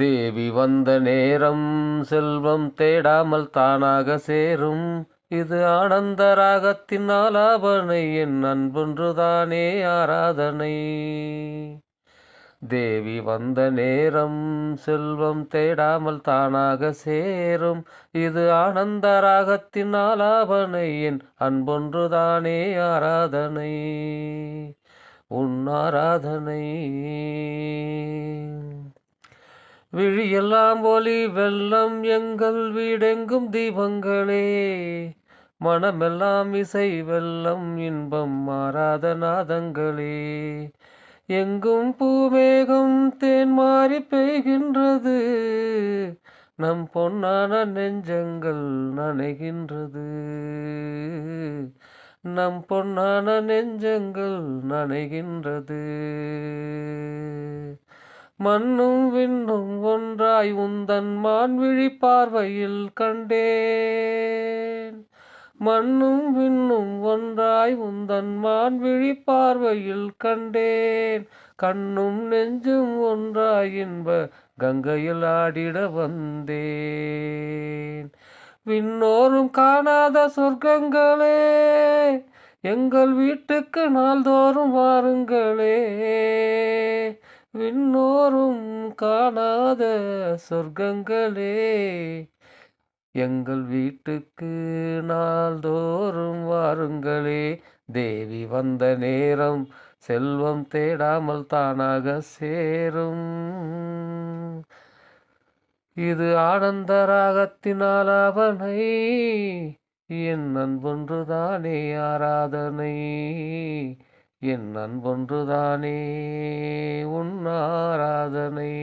தேவி வந்த நேரம் செல்வம் தேடாமல் தானாக சேரும். இது ஆனந்த ராகத்தின் ஆலாபனை, என் அன்பொன்றுதானே ஆராதனை. தேவி வந்த நேரம் செல்வம் தேடாமல் தானாக சேரும். இது ஆனந்த ராகத்தின் ஆலாபனை, என் அன்பொன்றுதானே ஆராதனை. உன் ஆராதனை. விழியெல்லாம் ஒளி வெள்ளம், எங்கள் வீடெங்கும் தீபங்களே. மனமெல்லாம் இசை வெள்ளம், இன்பம் மாறாத நாதங்களே. எங்கும் பூமேகம் தேன் மாறி பெய்கின்றது, நம் பொன்னான நெஞ்சங்கள் நனைகின்றது. நம் பொன்னான நெஞ்சங்கள் நனைகின்றது. மண்ணும் விண்ணும் ஒன்றாய் உந்தன் மான்விழி பார்வையில் கண்டேன். மண்ணும் விண்ணும் ஒன்றாய் உந்தன் மான்விழி பார்வையில் கண்டேன். கண்ணும் நெஞ்சும் ஒன்றாய் இன்ப கங்கையில் ஆடிட வந்தேன். விண்ணோரும் காணாத சொர்க்கங்களே, எங்கள் வீட்டுக்கு நாள்தோறும் வாருங்களே. விண்ணோரும் காணாத சொர்க்கங்களே, எங்கள் வீட்டுக்கு நாள்தோறும் வாருங்களே. தேவி வந்த நேரம் செல்வம் தேடாமல் தானாக சேரும். இது ஆனந்த ராகத்தின் ஆலாபனை, என் அன்பொன்றுதானே ஆராதனை. என் அன்பொன்றுதானே உன் ஆராதனை.